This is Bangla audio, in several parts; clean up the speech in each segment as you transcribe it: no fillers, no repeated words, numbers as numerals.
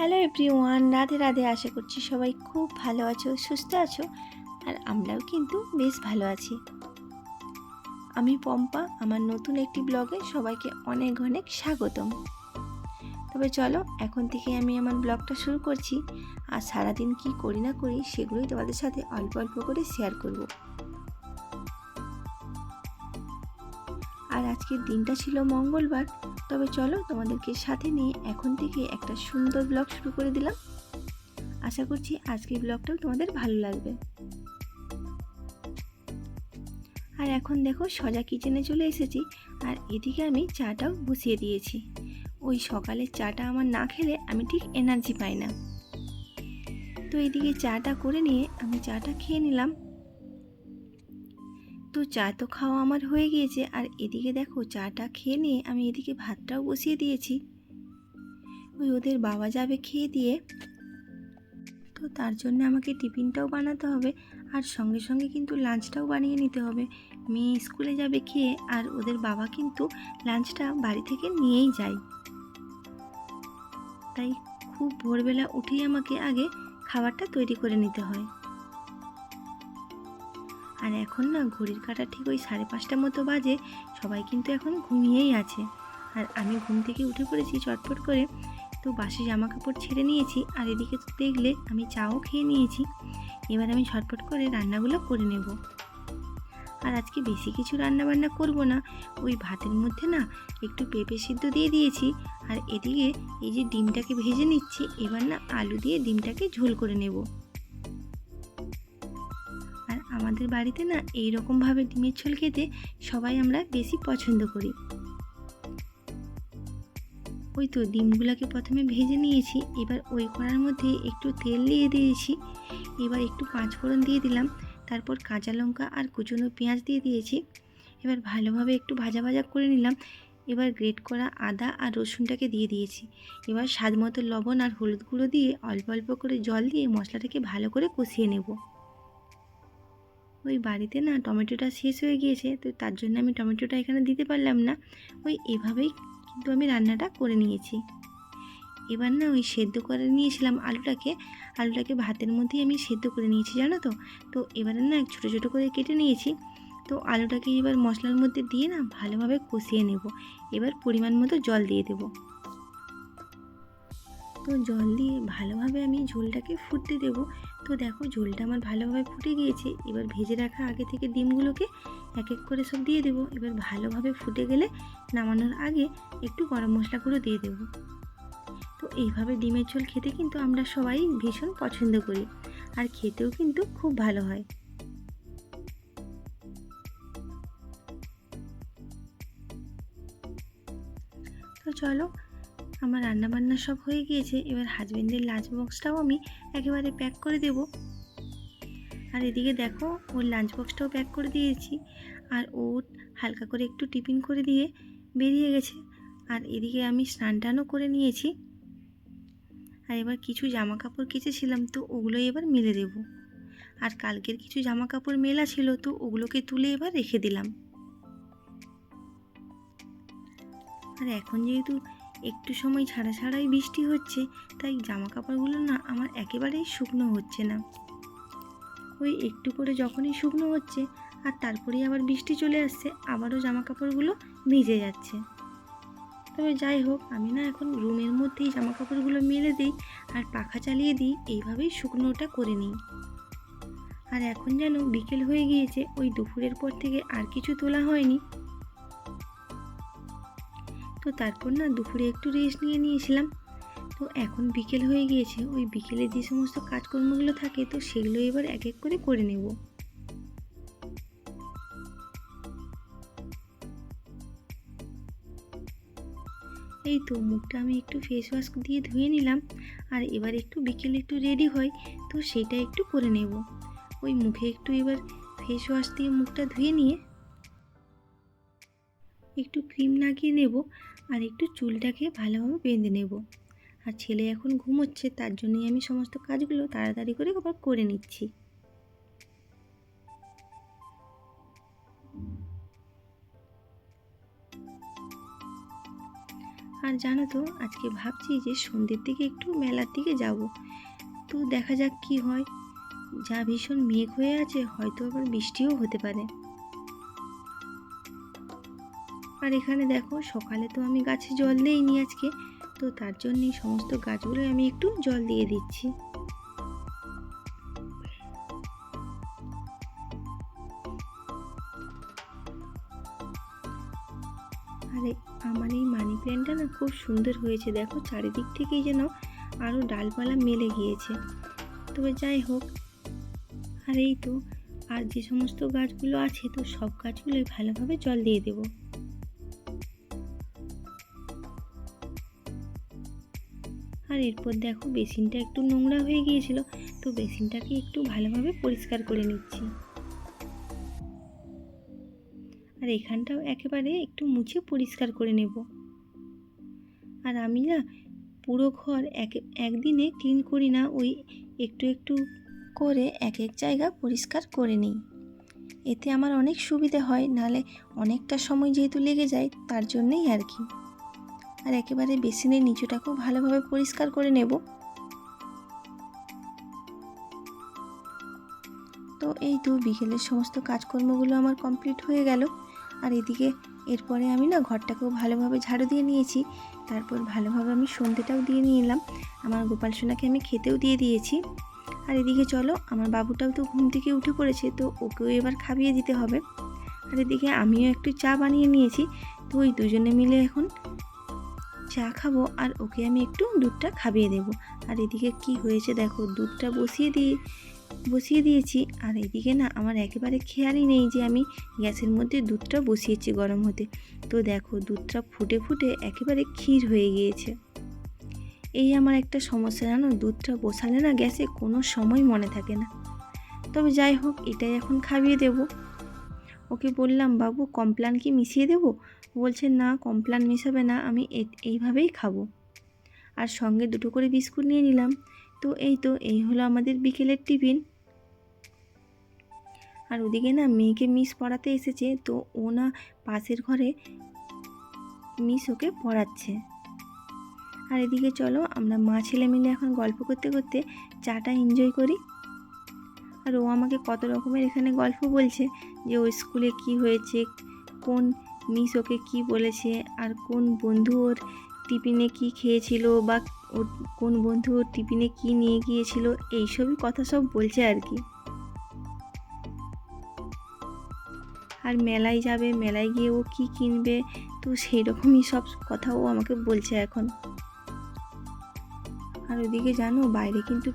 Hello everyone, Radhe Radhe. আশা করছি সবাই খুব ভালো আছো, সুস্থ আছো। আর আমরাও কিন্তু বেশ ভালো আছি। আমি পম্পা, আমার নতুন একটি ব্লগে সবাইকে অনেক অনেক স্বাগতম। তবে চলো এখন থেকে আমি আমার ব্লগটা শুরু করছি। আর সারাদিন কি করি না করি সেগুলোই তোমাদের সাথে অল্প অল্প করে শেয়ার করব। আর আজকের দিনটা ছিল মঙ্গলবার। তবে চলো তোমাদেরকে সাথে নিয়ে এখন থেকে একটা সুন্দর ব্লগ শুরু করে দিলাম। আশা করছি আজকের ব্লগটাও তোমাদের ভালো লাগবে। আর এখন দেখো সোজা কিচেনে চলে এসেছি। আর এদিকে আমি চাটাও বসিয়ে দিয়েছি। ওই সকালের চাটা আমার না খেলে আমি ঠিক এনার্জি পাই না। তো এদিকে চাটা করে নিয়ে আমি চাটা খেয়ে নিলাম। তো চা তো খাওয়া আমার হয়ে গিয়েছে। আর এদিকে দেখো চাটা খেয়ে নিয়ে আমি এদিকে ভাতটাও বসিয়ে দিয়েছি। ওই ওদের বাবা যাবে খেয়ে দিয়ে, তো তার জন্য আমাকে টিফিনটাও বানাতে হবে। আর সঙ্গে সঙ্গে কিন্তু লাঞ্চটাও বানিয়ে নিতে হবে। মেয়ে স্কুলে যাবে খেয়ে, আর ওদের বাবা কিন্তু লাঞ্চটা বাড়ি থেকে নিয়েই যায়। তাই খুব ভোরবেলা উঠেই আমাকে আগে খাবারটা তৈরি করে নিতে হয়। আর এখন না ঘড়ির কাঁটা ঠিক ওই 5:30 মতো বাজে। সবাই কিন্তু এখন ঘুমিয়েই আছে। আর আমি ঘুম থেকে উঠে পড়েছি চটপট করে। তো বাসি জামা কাপড় ছেড়ে নিয়েছি। আর এদিকে তো দেখলে আমি চাও খেয়ে নিয়েছি। এবার আমি ঝটপট করে রান্নাগুলো করে নেব। আর আজকে বেশি কিছু রান্না বান্না করব না। ওই ভাতের মধ্যে না একটু পেঁপে সিদ্ধ দিয়ে দিয়েছি। আর এদিকে এই যে ডিমটাকে ভেজে নিচ্ছি, এবার না আলু দিয়ে ডিমটাকে ঝোল করে নেব। আর আমাদের বাড়িতে না এই রকমভাবে ডিমের ঝোল খেতে সবাই আমরা বেশি পছন্দ করি। ওই তো ডিমগুলোকে প্রথমে ভেজে নিয়েছি। এবার ওই কড়ার মধ্যে একটু তেল দিয়ে দিয়েছি। এবার একটু পাঁচফোড়ন দিয়ে দিলাম। তারপর কাঁচা লঙ্কা আর কুচনো পেঁয়াজ দিয়ে দিয়েছি। এবার ভালোভাবে একটু ভাজা ভাজা করে নিলাম। এবার গ্রেট করা আদা আর রসুনটাকে দিয়ে দিয়েছি। এবার স্বাদ মতো লবণ আর হলুদ গুঁড়ো দিয়ে অল্প অল্প করে জল দিয়ে মশলাটাকে ভালো করে কষিয়ে নেব। ওই বাড়িতে না টমেটোটা শেষ হয়ে গিয়েছে, তো তার জন্য আমি টমেটোটা এখানে দিতে পারলাম না। ওই এভাবেই কিন্তু আমি রান্নাটা করে নিয়েছি। এবার না ওই সেদ্ধ করে নিয়েছিলাম আলুটাকে ভাতের মধ্যেই আমি সেদ্ধ করে নিয়েছি, জানো তো। তো এবারে না ছোটো ছোটো করে কেটে নিয়েছি। তো আলুটাকে এবার মশলার মধ্যে দিয়ে না ভালোভাবে কষিয়ে নেব। এবার পরিমাণ মতো জল দিয়ে দেব। তো জল দিয়ে ভালোভাবে আমি ঝোলটাকে ফুটতে দেব। তো দেখো ঝোলটা আমার ভালোভাবে ফুটে গিয়েছে। এবার ভেজে রাখা আগে থেকে ডিমগুলোকে এক এক করে সব দিয়ে দেব। এবার ভালোভাবে ফুটে গেলে নামানোর আগে একটু গরম মশলা গুঁড়ো দিয়ে দেব। তো এইভাবে ডিমের ঝোল খেতে কিন্তু আমরা সবাই ভীষণ পছন্দ করি। আর খেতেও কিন্তু খুব ভালো হয়। তো চলো, আমার রান্নাবান্না সব হয়ে গিয়েছে। এবার হাজবেন্ডের লাঞ্চ বক্সটাও আমি একেবারে প্যাক করে দেব। আর এদিকে দেখো ওর লাঞ্চ বক্সটাও প্যাক করে দিয়েছি। আর ও হালকা করে একটু টিফিন করে দিয়ে বেরিয়ে গেছে। আর এদিকে আমি স্নান টানও করে নিয়েছি। আর এবার কিছু জামা কাপড় কেচেছিলাম, তো ওগুলোই এবার মেলে দেব। আর কালকের কিছু জামা কাপড় মেলা ছিল, তো ওগুলোকে তুলে এবার রেখে দিলাম। আর এখন যেহেতু একটু সময় ছাড়া ছাড়াই বৃষ্টি হচ্ছে, তাই জামা কাপড়গুলো না আমার একেবারেই শুকনো হচ্ছে না। ওই একটু করে যখনই শুকনো হচ্ছে আর তারপরেই আবার বৃষ্টি চলে আসছে, আবারও জামা কাপড়গুলো ভিজে যাচ্ছে। তবে যাই হোক, আমি না এখন রুমের মধ্যেই জামা কাপড়গুলো মেলে দিই আর পাখা চালিয়ে দিই, এইভাবেই শুকনোটা করে নিই। আর এখন যেন বিকেল হয়ে গিয়েছে, ওই দুপুরের পর থেকে আর কিছু তোলা হয়নি। তো তারপর না দুপুরে একটু রেস্ট নিয়েছিলাম। তো এখন বিকেল হয়ে গিয়েছে, ওই বিকেলে যে সমস্ত কাজকর্মগুলো থাকে তো সেগুলো এবার এক এক করে নেব। এই তো মুখটা আমি একটু ফেস ওয়াশ দিয়ে ধুয়ে নিলাম। আর এবার একটু বিকেলে একটু রেডি হই, তো সেটা একটু করে নেব। ওই মুখে একটু এবার ফেস ওয়াশ দিয়ে মুখটা ধুয়ে নিয়ে একটু ক্রিম লাগিয়ে নেব। আর একটু চুলটাকে ভালোভাবে বেঁধে নেব। আর ছেলে এখন ঘুমোচ্ছে, তার জন্যই আমি সমস্ত কাজগুলো তাড়াতাড়ি করে আবার করে নিচ্ছি। আর জানো তো আজকে ভাবছি যে সন্ধ্যের দিকে একটু মেলার দিকে যাব, তো দেখা যাক কি হয়। যা ভীষণ মেঘ হয়ে আছে, হয়তো আবার বৃষ্টিও হতে পারে। আর এখানে দেখো সকালে তো আমি গাছে জল দিইনি আজকে, তো তার জন্যই সমস্ত গাছগুলোই আমি একটু জল দিয়ে দিচ্ছি। আরে আমার এই মানি প্ল্যান্টটা না খুব সুন্দর হয়েছে, দেখো চারিদিক থেকেই যেন আরও ডালপালা মেলে গিয়েছে। তবে যাই হোক, আর এই তো আর যে সমস্ত গাছগুলো আছে তো সব গাছগুলোই ভালোভাবে জল দিয়ে দেবো। আর এরপর দেখো বেসিনটা একটু নোংরা হয়ে গিয়েছিল, তো বেসিনটাকে একটু ভালোভাবে পরিষ্কার করে নিচ্ছি। আর এখানটাও একেবারে একটু মুছে পরিষ্কার করে নেব। আর আমি না পুরো ঘর একদিনে ক্লিন করি না, ওই একটু একটু করে এক এক জায়গা পরিষ্কার করে নিই। এতে আমার অনেক সুবিধে হয়, নাহলে অনেকটা সময় যেহেতু লেগে যায়, তার জন্যেই আর কি। আর একেবারে বেসিনের নিচটাকেও ভালোভাবে পরিষ্কার করে নেব। তো এই তো বিকেলের সমস্ত কাজকর্মগুলো আমার কমপ্লিট হয়ে গেল। আর এদিকে এরপরে আমি না ঘরটাকেও ভালোভাবে ঝাড়ু দিয়ে নিয়েছি। তারপর ভালোভাবে আমি সন্ধ্যেটাও দিয়ে নিলাম। আমার গোপাল সোনাকে আমি খেতেও দিয়ে দিয়েছি। আর এদিকে চলো, আমার বাবুটাও তো ঘুম থেকে উঠে পড়েছে, তো ওকেও এবার খাইয়ে দিতে হবে। আর এদিকে আমিও একটু চা বানিয়ে নিয়েছি, তো ওই দুজনে মিলে এখন চা খাবো আর ওকে আমি একটু দুধটা খাইয়ে দেবো। আর এদিকে কি হয়েছে দেখো, দুধটা বসিয়ে দিয়েছি। আর এদিকে না আমার একেবারে খেয়ালই নেই যে আমি গ্যাসের মধ্যে দুধটা বসিয়েছি গরম হতে। তো দেখো দুধটা ফুটে ফুটে একেবারে ক্ষীর হয়ে গিয়েছে। এই আমার একটা সমস্যা, জানো, দুধটা বসালে না গ্যাসে কোনো সময় মনে থাকে না। তবে যাই হোক, এটাই এখন খাইয়ে দেব। ওকে বললাম, বাবু কমপ্লান কি মিশিয়ে দেবো? বলছে না, কমপ্লান মেশাবে না, আমি এইভাবেই খাবো। আর সঙ্গে দুটো করে বিস্কুট নিয়ে নিলাম। তো এই হলো আমাদের বিকেলের টিফিন। আর ওদিকে না মেয়েকে মিস পড়াতে এসেছে, তো ও না পাশের ঘরে মিস ওকে পড়াচ্ছে। আর এদিকে চলো আমরা মা ছেলে মিলে এখন গল্প করতে করতে চাটা এনজয় করি। আর ও আমাকে কত রকমের এখানে গল্প বলছে, যে ওর স্কুলে কি হয়েছে, কোন মিস ওকে কি বলেছে, আর কোন বন্ধু ওর টিফিনে কি খেয়েছিল, বা ওর কোন বন্ধু ওর টিফিনে কি নিয়ে গিয়েছিল, এইসবই কথা সব বলছে আর কি। আর মেলায় যাবে, মেলায় গিয়ে ও কী কিনবে, তো সেই রকমই সব কথা ও আমাকে বলছে এখন। আর ওদিকে জানো বাইরে কিন্তু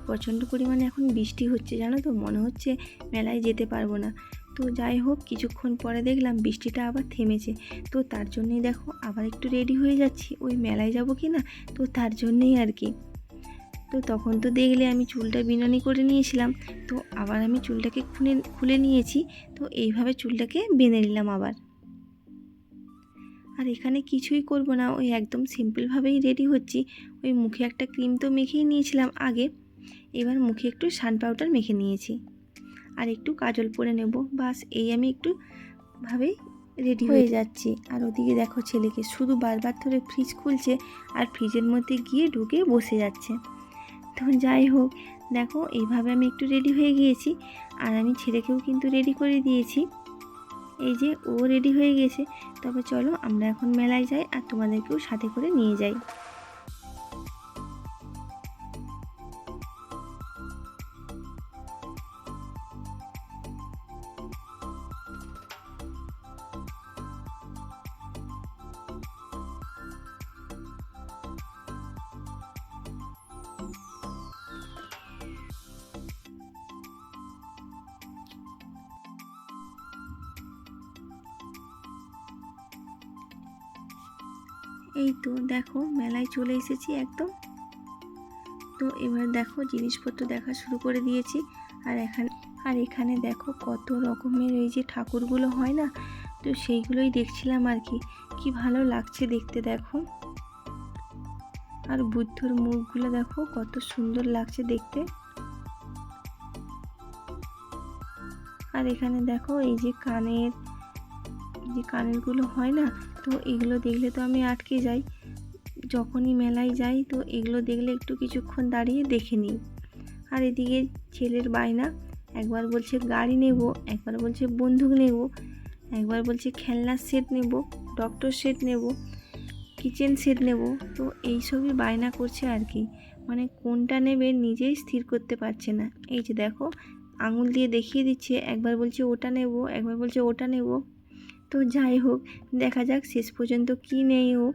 প্রচণ্ড পরিমাণে এখন বৃষ্টি হচ্ছে, জানো তো, মনে হচ্ছে মেলায় যেতে পারবো না। তো যাই হোক, কিছুক্ষণ পরে দেখলাম বৃষ্টিটা আবার থেমেছে, তো তার জন্যই দেখো আবার একটু রেডি হয়ে যাচ্ছি ওই মেলায় যাব কি না, তো তার জন্যই আর কি। তো তখন তো দেখলে আমি চুলটা বিনুনি করে নিয়েছিলাম, তো আবার আমি চুলটাকে খুলে নিয়েছি। তো এইভাবে চুলটাকে বেঁধে নিলাম আবার। আর এখানে কিছুই করব না, ওই একদম সিম্পলভাবেই রেডি হচ্ছি। ওই মুখে একটা ক্রিম তো মেখেই নিয়েছিলাম আগে, এবার মুখে একটু সান পাউডার মেখে নিয়েছি আর একটু কাজল পরে নেব, বাস এই আমি একটু ভাবেই রেডি হয়ে যাচ্ছি। আর ওদিকে দেখো ছেলেকে শুধু বারবার ধরে ফ্রিজ খুলছে আর ফ্রিজের মধ্যে গিয়ে ঢুকে বসে যাচ্ছে। তো যাই হোক, দেখো এইভাবে আমি একটু রেডি হয়ে গিয়েছি। আর আমি ছেলেকেও কিন্তু রেডি করে দিয়েছি, এই যে ও রেডি হয়ে গেছে। তবে চলো আমরা এখন মেলায় যাই আর তোমাদেরকেও সাথে করে নিয়ে যাই। এই তো দেখো মেলায় চলে এসেছি একদম। তো এবার দেখো জিনিসপত্র দেখা শুরু করে দিয়েছি। আর এখানে দেখো কত রকমের এই যে ঠাকুরগুলো হয় না, তো সেইগুলোই দেখছিলাম আর কি। কি ভালো লাগছে দেখতে দেখো। আর বুদ্ধর মুখগুলো দেখো কত সুন্দর লাগছে দেখতে। আর এখানে দেখো এই যে কানের যে কানেরগুলো হয় না, তো এগুলো দেখলে তো আমি আটকে যাই। যখনই মেলায় যাই তো এগুলো দেখলে একটু কিছুক্ষণ দাঁড়িয়ে দেখে নিই। আর এদিকে ছেলের বায়না, একবার বলছে গাড়ি নেব, একবার বলছে বন্দুক নেব, একবার বলছে খেলনার সেট নেব, ডক্টর সেট নেব, কিচেন সেট নেব। তো এইসবই বায়না করছে আর কি, মানে কোনটা নেবে নিজেই স্থির করতে পারছে না। এই যে দেখো আঙুল দিয়ে দেখিয়ে দিচ্ছে, একবার বলছে ওটা নেব, একবার বলছে ওটা নেব। তো যাই হোক, দেখা যাক শেষ পর্যন্ত কি নেই ও।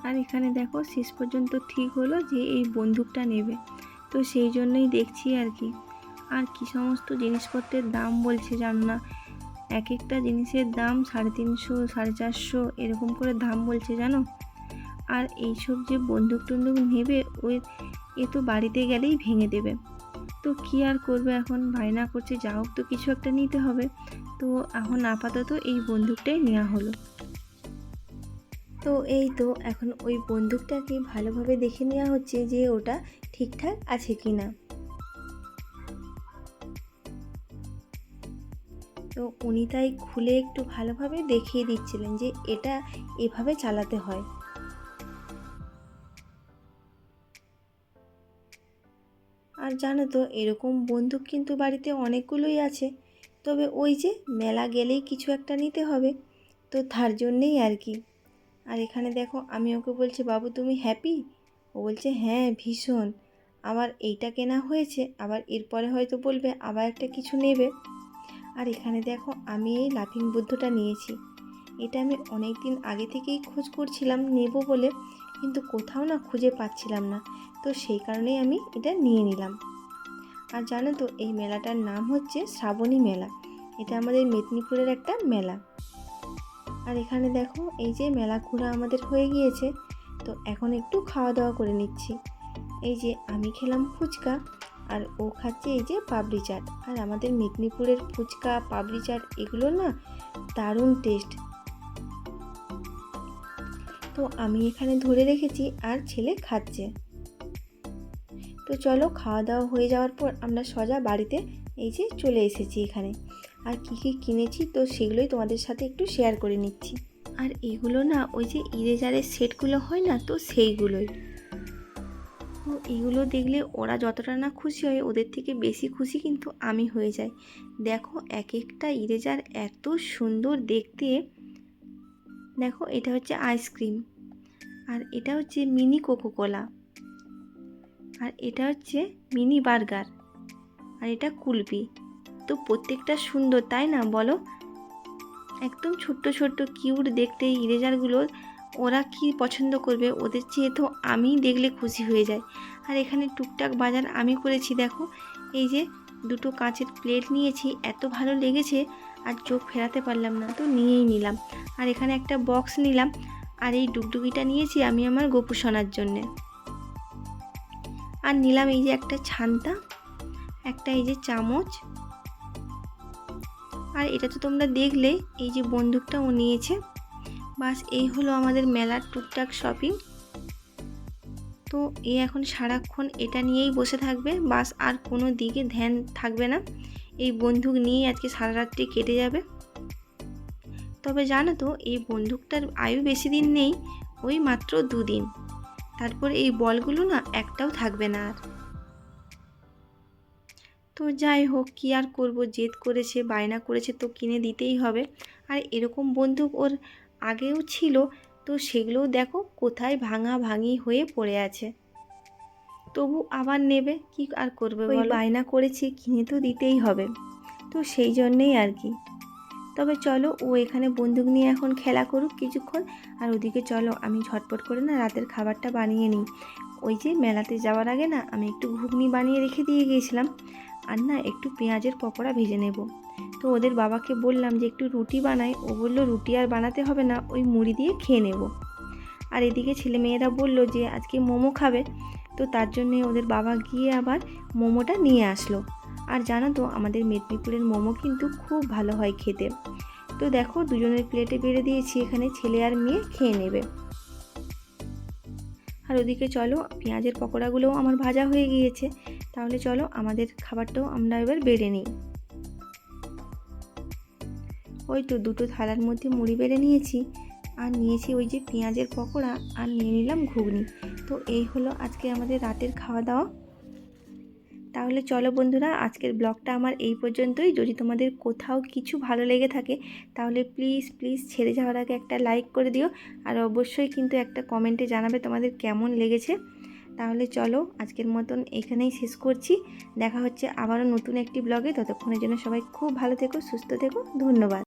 আর এখানে দেখো শেষ পর্যন্ত ঠিক হলো যে এই বন্দুকটা নেবে, তো সেই জন্যই দেখছি আর কি। আর কি সমস্ত জিনিসপত্রের দাম বলছে জানো না, এক একটা জিনিসের দাম 350 450 এরকম করে দাম বলছে জানো। আর এইসব যে বন্দুক টন্দুক নেবে এ তো বাড়িতে গেলেই ভেঙে দেবে। তো কি আর করবে, এখন বায়না করছে, যা হোক তো কিছু একটা নিতে হবে। তো এখন আপাতত এই বন্দুকটাই নেওয়া হলো। তো এই তো এখন ওই বন্দুকটাকে ভালোভাবে দেখে নেওয়া হচ্ছে যে ওটা ঠিকঠাক আছে কি না। তো উনি তাই খুলে একটু ভালোভাবে দেখিয়ে দিচ্ছিলেন যে এটা এভাবে চালাতে হয়। আর জানো তো এরকম বন্দুক কিন্তু বাড়িতে অনেকগুলোই আছে, তবে ওই যে মেলা গেলেই কিছু একটা নিতে হবে, তো তার জন্যেই আর কি। আর এখানে দেখো আমি ওকে বলছি বাবু তুমি হ্যাপি? ও বলছে হ্যাঁ ভীষণ, আমার এইটা কেনা হয়েছে, আবার এরপরে হয়তো বলবে আবার একটা কিছু নেবে। আর এখানে দেখো আমি এই লাফিং বুদ্ধটা নিয়েছি, এটা আমি অনেক দিন আগে থেকেই খোঁজ করছিলাম নেব বলে, কিন্তু কোথাও না খুঁজে পাচ্ছিলাম না, তো সেই কারণেই আমি এটা নিয়ে নিলাম। আর জানো তো এই মেলাটার নাম হচ্ছে শ্রাবণী মেলা, এটা আমাদের মেদিনীপুরের একটা মেলা। আর এখানে দেখো এই যে মেলা ঘোরা আমাদের হয়ে গিয়েছে, তো এখন একটু খাওয়া দাওয়া করে নিচ্ছি। এই যে আমি খেলাম ফুচকা, আর ও খাচ্ছে এই যে পাপড়ি চাট। আর আমাদের মেদিনীপুরের ফুচকা পাপড়ি চাট এগুলো না দারুণ টেস্ট। তো আমি এখানে ধরে রেখেছি আর ছেলে খাচ্ছে। তো চলো খাওয়া দাওয়া হয়ে যাওয়ার পর আমরা সোজা বাড়িতে এই যে চলে এসেছি এখানে। আর কী কী কিনেছি তো সেগুলোই তোমাদের সাথে একটু শেয়ার করে নিচ্ছি। আর এগুলো না ওই যে ইরেজারের সেটগুলো হয় না, তো সেইগুলোই। তো এগুলো দেখলে ওরা যতটা না খুশি হয় ওদের থেকে বেশি খুশি কিন্তু আমি হয়ে যাই। দেখো এক একটা ইরেজার এত সুন্দর দেখতে। দেখো এটা হচ্ছে আইসক্রিম, আর এটা হচ্ছে মিনি কোকোকোলা, আর এটা হচ্ছে মিনি বার্গার, আর এটা কুলপি। তো প্রত্যেকটা সুন্দর তাই না বলো, একদম ছোট্ট ছোট্ট কিউট দেখতে এই ইরেজারগুলো। ওরা কি পছন্দ করবে, ওদের চেয়ে তো আমি দেখলে খুশি হয়ে যাই। আর এখানে টুকটাক বাজার আমি করেছি, দেখো এই যে দুটো কাঁচের প্লেট নিয়েছি, এত ভালো লেগেছে আর চোখ ফেরাতে পারলাম না, তো নিয়েই নিলাম। আর এখানে একটা বক্স নিলাম, আর এই ডুগডুগিটা নিয়েছি আমি আমার গোপু সোনার জন্যে। আর নিলাম এই যে একটা ছান্তা, একটা এই যে চামচ, আর এটা তো তোমরা দেখলে এই যে বন্দুকটা ও নিয়েছে। বাস এই হলো আমাদের মেলার টুকটাক শপিং। তো এ এখন সারাক্ষণ এটা নিয়েই বসে থাকবে, বাস আর কোনো দিকে ধ্যান থাকবে না, এই বন্দুক নিয়েই আজকে সারা রাত্রি কেটে যাবে। তবে জানো তো এই বন্দুকটার আয়ু বেশি দিন নেই, ওই মাত্র 2 দিন, তারপর এই বলগুলো না একটাও থাকবে না আর। তো যাই হোক কী আর করবো, জেদ করেছে বায়না করেছে তো কিনে দিতেই হবে। আর এরকম বন্দুক ওর আগেও ছিল, তো সেগুলোও দেখো কোথায় ভাঙা ভাঙি হয়ে পড়ে আছে, তবু আবার নেবে, কি আর করবে ওই বায়না করেছি কিনে তো দিতেই হবে, তো সেই জন্যেই আর কি। তবে চলো ও এখানে বন্দুক নিয়ে এখন খেলা করুক কিছুক্ষণ, আর ওদিকে চলো আমি ঝটপট করে না রাতের খাবারটা বানিয়ে নিই। ওই যে মেলাতে যাওয়ার আগে না আমি একটু ঘুগনি বানিয়ে রেখে দিয়ে গিয়েছিলাম, আর না একটু পেঁয়াজের পকোড়া ভেজে নেব। তো ওদের বাবাকে বললাম যে একটু রুটি বানাই, ও বললো রুটি আর বানাতে হবে না, ওই মুড়ি দিয়ে খেয়ে নেব। আর এদিকে ছেলেমেয়েরা বললো যে আজকে মোমো খাবে, তো তার জন্যে ওদের বাবা গিয়ে আবার মোমোটা নিয়ে আসলো। আর জানো তো আমাদের মেদিনীপুরের মোমো কিন্তু খুব ভালো হয় খেতে। তো দেখো দুজনের প্লেটে বেড়ে দিয়েছি, এখানে ছেলে আর মেয়ে খেয়ে নেবে। আর ওদিকে চলো পেঁয়াজের পকোড়াগুলোও আমার ভাজা হয়ে গিয়েছে, তাহলে চলো আমাদের খাবারটাও আমরা এবার বেড়ে নিই। ওই তো দুটো থালার মধ্যে মুড়ি বেড়ে নিয়েছি, আর নিয়েছি ওই যে পেঁয়াজের পকোড়া, আর নিয়ে নিলাম ঘুগনি। তো এই হলো আজকে আমাদের রাতের খাওয়া দাওয়া। তাহলে চলো বন্ধুরা, আজকের ব্লগটা আমার এই পর্যন্তই। যদি তোমাদের কোথাও কিছু ভালো লেগে থাকে তাহলে প্লিজ প্লিজ ছেড়ে যাওয়ার আগে একটা লাইক করে দিও, আর অবশ্যই কিন্তু একটা কমেন্টে জানাবে তোমাদের কেমন লেগেছে। তাহলে চলো আজকের মতন এখানেই শেষ করছি। দেখা হচ্ছে আবারও নতুন একটি ব্লগে। ততক্ষণের জন্য সবাই খুব ভালো থেকো, সুস্থ থেকো। ধন্যবাদ।